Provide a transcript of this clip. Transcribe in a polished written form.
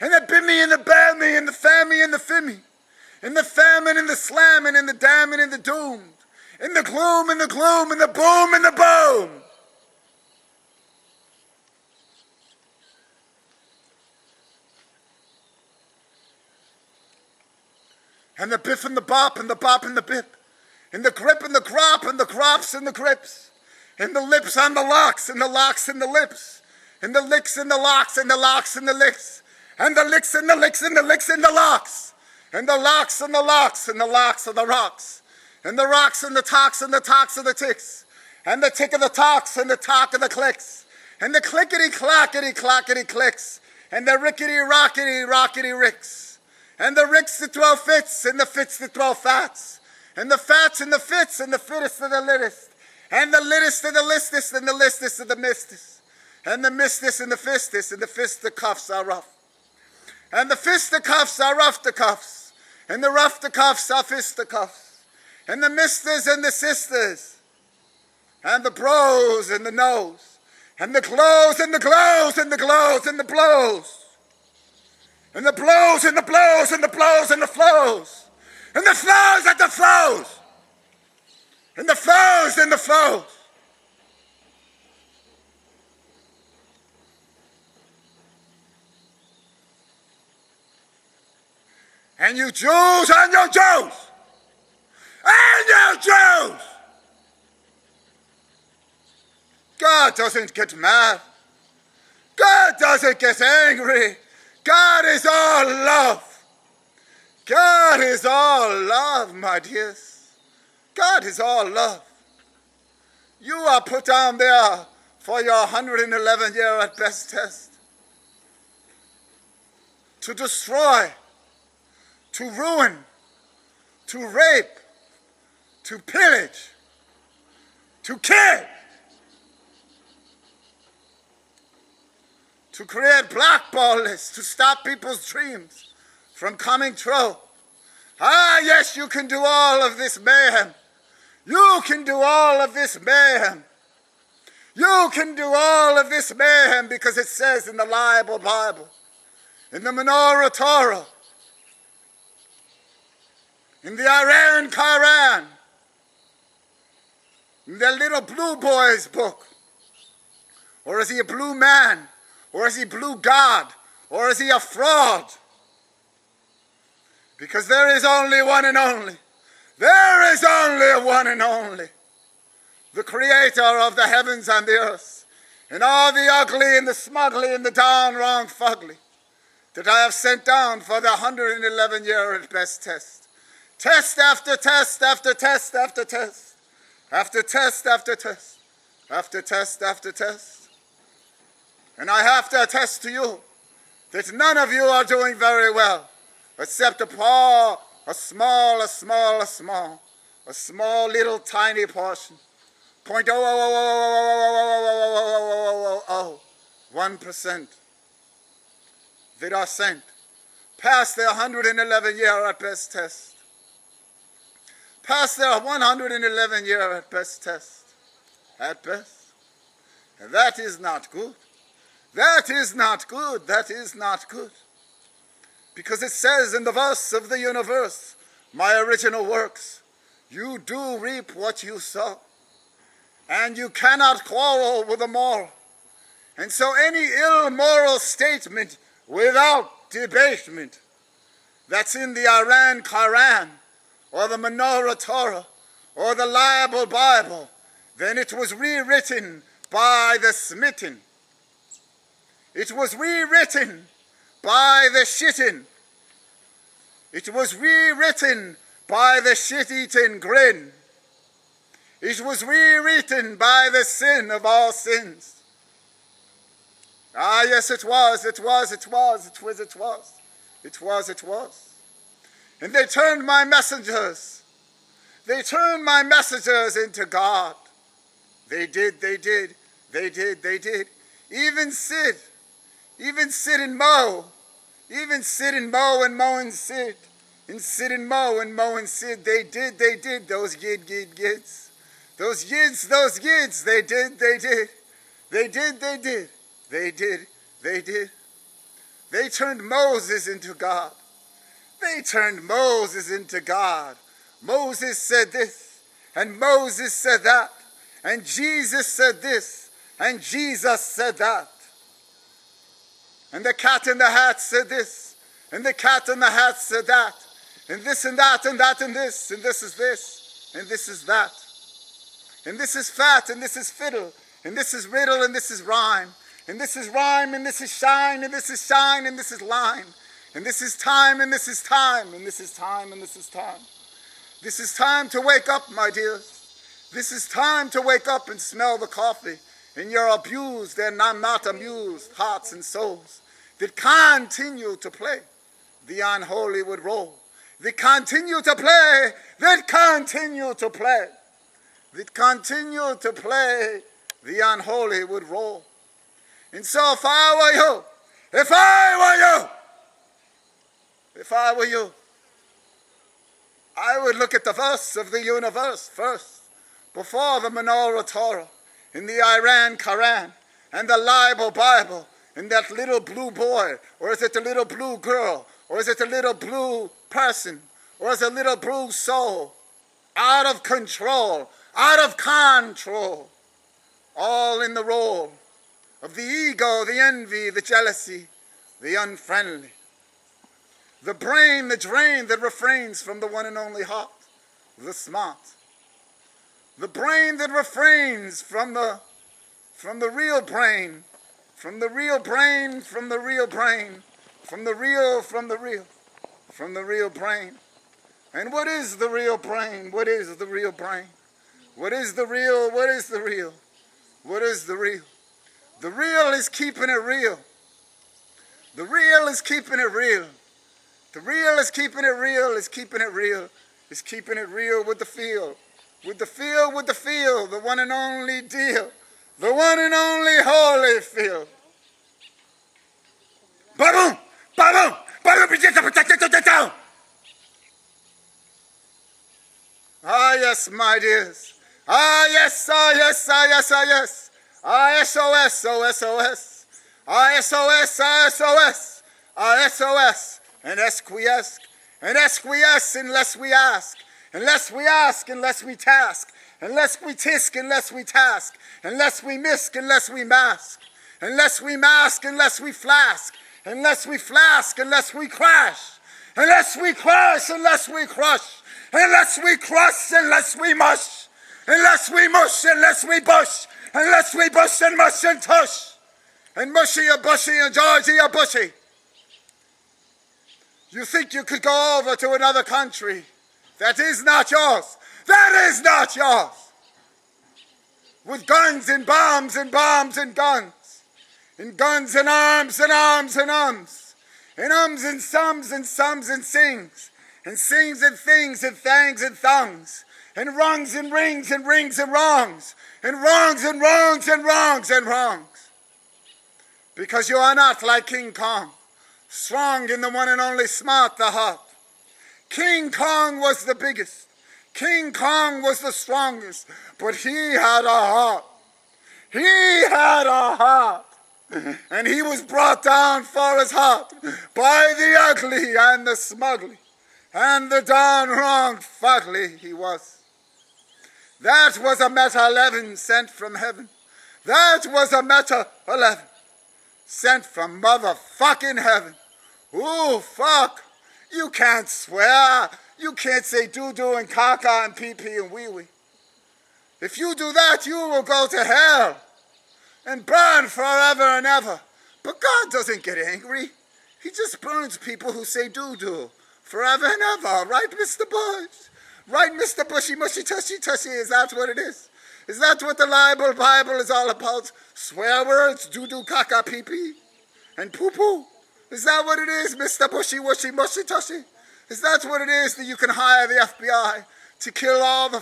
and the bimmy and the bammy and the fammy and the fimmy, and the famine and the slamming and the damning and the doomed, and the gloom and the gloom and the boom and the boom. And the biff and the bop and the bop and the bip, and the grip and the crop and the crops and the grips, and the lips on the locks and the locks and the lips, and the licks and the locks and the locks and the licks, and the licks and the licks and the licks and the locks, and the locks and the locks and the locks of the rocks, and the rocks and the talks and the talks of the ticks, and the tick of the talks and the talk of the clicks, and the clickety clackety clackety clicks, and the rickety rockety rockety ricks, and the ricks that throw fits, and the fits that throw fats, and the fats and the fits, and the fittest and the littest, and the littest and the listest, and the listest and the mistest, and the mistest and the fistest, and the fisticuffs are rough, and the fisticuffs are rough to cuffs, and the rough to cuffs are fisticuffs, and the misters and the sisters, and the bros and the nose, and the glows and the glows and the glows and the blows, and the blows and the blows and the blows and the flows, and the flows and the flows, and the flows and the flows. And you Jews and you Jews, and you Jews. God doesn't get mad. God doesn't get angry. God is all love. God is all love, my dears. God is all love. You are put down there for your 111-year at best test. To destroy, to ruin, to rape, to pillage, to kill, to create blackball lists, to stop people's dreams from coming true. Ah, yes, you can do all of this mayhem. You can do all of this mayhem. You can do all of this mayhem because it says in the Bible, in the Menorah Torah, in the Quran, in the little blue boy's book. Or is he a blue man? Or is he blue God? Or is he a fraud? Because there is only one and only. There is only one and only. The creator of the heavens and the earth. And all the ugly and the smugly and the down wrong fugly that I have sent down for the 111-year at best test. Test after test after test after test. After test after test. After test after test. And I have to attest to you that none of you are doing very well, except a small little tiny portion. 0.000000001% that are sent past their 111-year at best test. Past their 111-year at best test. At best. And that is not good. That is not good. That is not good. Because it says in the verse of the universe, my original works, you do reap what you sow. And you cannot quarrel with the moral. And so any immoral statement without debasement that's in the Quran, or the Menorah Torah, or the Liable Bible, then it was rewritten by the SMITTEN. It was rewritten by the SHITTY. It was rewritten by the shit-eating grin. It was rewritten by the sin of all sins. Ah, yes, it was. And they turned my messengers. They turned my messengers into God. They did. Even Sid and Mo. Even Sid and Mo and Mo and Sid. And Sid and Mo and Mo and Sid. They did. Those yids. Those yids. They did. They They turned Moses into God. They turned Moses into God. Moses said this, and Moses said that, and Jesus said this, and Jesus said that. And the cat in the hat said this, and the cat in the hat said that, and this and that and that and this is this, and this is that. And this is fat, and this is fiddle, and this is riddle, and this is rhyme, and this is rhyme, and this is shine, and this is shine, and this is line, and this is time, and this is time, and this is time, and this is time. This is time to wake up, my dears. This is time to wake up and smell the coffee in your abused and I'm not amused hearts and souls that continue to play the unholy would roll. That continue to play, that continue to play, that continue to play the unholy would roll. And so if I were you, if I were you, if I were you, I would look at the verse of the universe first, before the Menorah Torah, in the Iran Quran, and the Libel Bible, and that little blue boy, or is it the little blue girl, or is it the little blue person, or is it a little blue soul, out of control, all in the role of the ego, the envy, the jealousy, the unfriendly. The brain, the drain that refrains from the one and only heart, the smart. The brain that refrains from the real brain, from the real brain, from the real brain, from the real brain. And what is the real brain? What is the real brain? What is the real? What is the real? What is the real? The real is keeping it real. The real is keeping it real. The real is keeping it real, is keeping it real, is keeping it real with the feel. With the feel, with the feel, the one and only deal. The one and only holy feel. Ba-boom! Ba-boom! Ba-boom! Ah, yes, my dears. Ah, yes, ah, yes, ah, yes, ah, yes. Ah, SOS, OSOS. Ah, SOS, ah, SOS. Ah, SOS. And SQUEAKS, and SQUEAKS unless we ask, unless we ask, unless we task, unless we tisk, unless we task, unless we misk, unless we mask, unless we mask, unless we flask, unless we flask, unless we crash, unless we crash, unless we crush, unless we crush, unless we mush, unless we mush, unless we bush, unless we bush and mush and tush, and mushy a bushy and Georgie a bushy. You think you could go over to another country that is not yours, that is not yours, with guns and bombs and bombs and guns and arms and arms and ums and sums and sums and sings and things and thangs and thongs and rungs and rings and rings and wrongs and wrongs and wrongs and wrongs and wrongs, because you are not like King Kong, strong in the one and only smart, the heart. King Kong was the biggest. King Kong was the strongest. But he had a heart. He had a heart. And he was brought down for his heart by the ugly and the smugly and the darn wrong fugly he was. That was a Meta 11 sent from heaven. That was a Meta 11. Sent from motherfucking heaven. Ooh, fuck. You can't swear. You can't say doo-doo and caca and pee-pee and wee-wee. If you do that, you will go to hell and burn forever and ever. But God doesn't get angry. He just burns people who say doo-doo forever and ever. Right, Mr. Bush? Right, Mr. Bushy Mushy Tushy Tushy? Is that what it is? Is that what the Bible is all about? Swear words, doo-doo, caca, pee-pee, and poo-poo? Is that what it is, Mr. Bushy Wushy Mushy Tushy? Is that what it is that you can hire the FBI to kill all the